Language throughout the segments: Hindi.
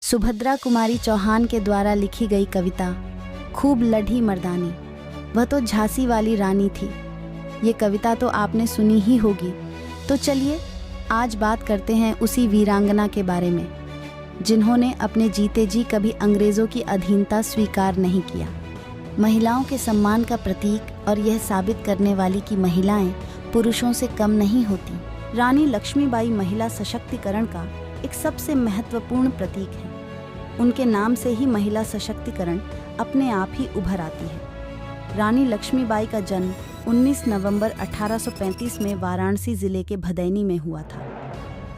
सुभद्रा कुमारी चौहान के द्वारा लिखी गई कविता खूब लड़ी मर्दानी। वह तो झांसी वाली रानी थी। ये कविता तो आपने सुनी ही होगी। तो चलिए आज बात करते हैं उसी वीरांगना के बारे में जिन्होंने अपने जीते जी कभी अंग्रेज़ों की अधीनता स्वीकार नहीं किया। महिलाओं के सम्मान का प्रतीक और यह साबित करने वाली कि महिलाएं पुरुषों से कम नहीं होती। रानी लक्ष्मीबाई महिला सशक्तिकरण का एक सबसे महत्वपूर्ण प्रतीक है। उनके नाम से ही महिला सशक्तिकरण अपने आप ही उभर आती है। रानी लक्ष्मीबाई का जन्म 19 नवंबर 1835 में वाराणसी जिले के भदैनी में हुआ था।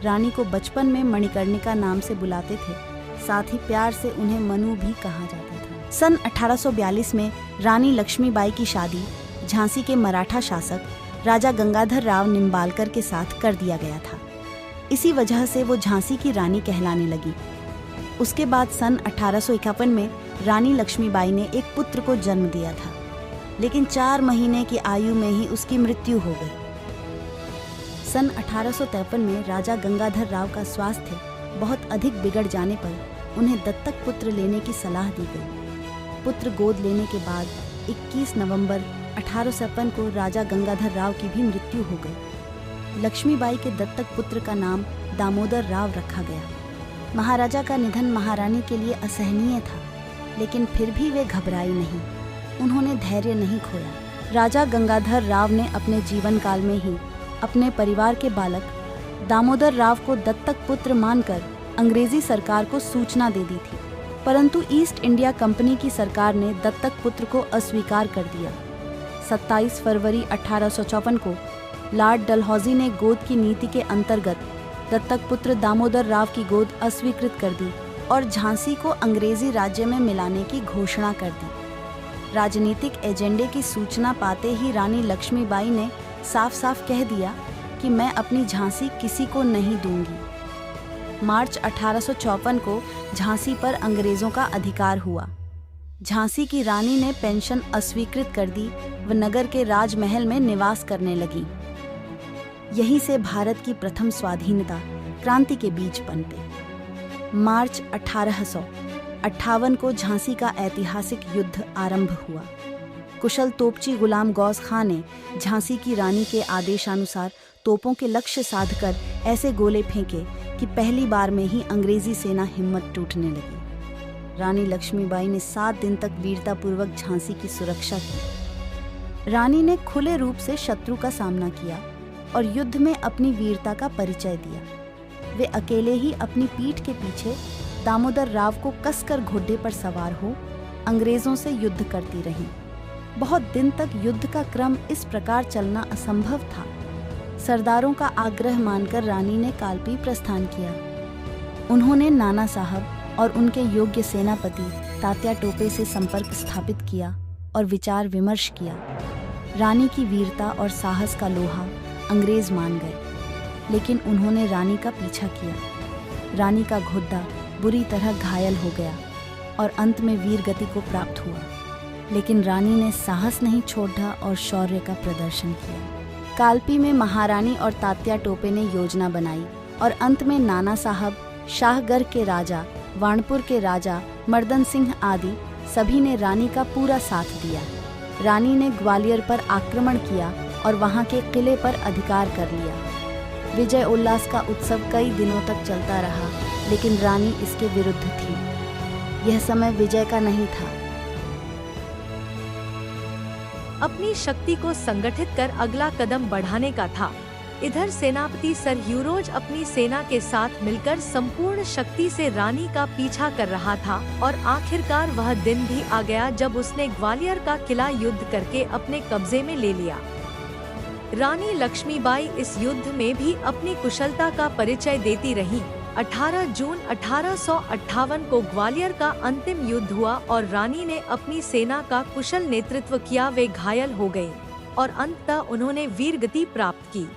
रानी को बचपन में मणिकर्णिका नाम से बुलाते थे, साथ ही प्यार से उन्हें मनु भी कहा जाता था। सन 1842 में रानी लक्ष्मीबाई की शादी झांसी के मराठा शासक राजा गंगाधर राव निम्बालकर के साथ कर दिया गया था। इसी वजह से वो झांसी की रानी कहलाने लगी। उसके बाद सन 1851 में रानी लक्ष्मीबाई ने एक पुत्र को जन्म दिया था, लेकिन 4 महीने की आयु में ही उसकी मृत्यु हो गई। सन 1853 में राजा गंगाधर राव का स्वास्थ्य बहुत अधिक बिगड़ जाने पर उन्हें दत्तक पुत्र लेने की सलाह दी गई। पुत्र गोद लेने के बाद 21 नवंबर 1853 को राजा गंगाधर राव की भी मृत्यु हो गई। लक्ष्मीबाई के दत्तक पुत्र का नाम दामोदर राव रखा गया। महाराजा का निधन महारानी के लिए असहनीय था, लेकिन फिर भी वे घबराई नहीं। उन्होंने धैर्य नहीं खोया। राजा गंगाधर राव ने अपने जीवन काल में ही अपने परिवार के बालक दामोदर राव को दत्तक पुत्र मानकर अंग्रेजी सरकार को सूचना दे दी थी, परंतु ईस्ट इंडिया कंपनी की सरकार ने दत्तक पुत्र को अस्वीकार कर दिया। 27 फरवरी 1854 को लॉर्ड डलहौजी ने गोद की नीति के अंतर्गत दत्तक पुत्र दामोदर राव की गोद अस्वीकृत कर दी और झांसी को अंग्रेजी राज्य में मिलाने की घोषणा कर दी। राजनीतिक एजेंडे की सूचना पाते ही रानी लक्ष्मीबाई ने साफ साफ कह दिया कि मैं अपनी झांसी किसी को नहीं दूंगी। मार्च 1854 को झांसी पर अंग्रेजों का अधिकार हुआ। झांसी की रानी ने पेंशन अस्वीकृत कर दी व नगर के राजमहल में निवास करने लगी। यहीं से भारत की प्रथम स्वाधीनता क्रांति के बीज पनपे। मार्च 1858 को झांसी का ऐतिहासिक युद्ध आरंभ हुआ। कुशल तोपची गुलाम गौस खां ने झांसी की रानी के आदेशानुसार तोपों के लक्ष्य साधकर ऐसे गोले फेंके कि पहली बार में ही अंग्रेजी सेना हिम्मत टूटने लगी। रानी लक्ष्मीबाई ने 7 दिन तक वीरतापूर्वक झांसी की सुरक्षा की। रानी ने खुले रूप से शत्रु का सामना किया और युद्ध में अपनी वीरता का परिचय दिया। वे अकेले ही अपनी पीठ के पीछे दामोदर राव को कसकर घोड़े पर सवार हो अंग्रेजों से युद्ध करती रहीं। बहुत दिन तक युद्ध का क्रम इस प्रकार चलना असंभव था। सरदारों का आग्रह मानकर रानी ने कालपी प्रस्थान किया। उन्होंने नाना साहब और उनके योग्य सेनापति तात्या टोपे से संपर्क स्थापित किया और विचार विमर्श किया। रानी की वीरता और साहस का लोहा अंग्रेज मान गए, लेकिन उन्होंने रानी का पीछा किया। रानी का घोड़ा बुरी तरह घायल हो गया और अंत में वीर गति को प्राप्त हुआ, लेकिन रानी ने साहस नहीं छोड़ा और शौर्य का प्रदर्शन किया। कालपी में महारानी और तात्या टोपे ने योजना बनाई और अंत में नाना साहब, शाहगढ़ के राजा, वाणपुर के राजा मर्दन सिंह आदि सभी ने रानी का पूरा साथ दिया। रानी ने ग्वालियर पर आक्रमण किया और वहां के किले पर अधिकार कर लिया। विजय उल्लास का उत्सव कई दिनों तक चलता रहा, लेकिन रानी इसके विरुद्ध थी। यह समय विजय का नहीं था। अपनी शक्ति को संगठित कर अगला कदम बढ़ाने का था। इधर सेनापति सर ह्यूरोज अपनी सेना के साथ मिलकर संपूर्ण शक्ति से रानी का पीछा कर रहा था और आखिरकार वह दिन भी आ गया जब उसने ग्वालियर का किला युद्ध करके अपने कब्जे में ले लिया। रानी लक्ष्मीबाई इस युद्ध में भी अपनी कुशलता का परिचय देती रही। 18 जून 1858 को ग्वालियर का अंतिम युद्ध हुआ और रानी ने अपनी सेना का कुशल नेतृत्व किया। वे घायल हो गयी और अंततः उन्होंने वीरगति प्राप्त की।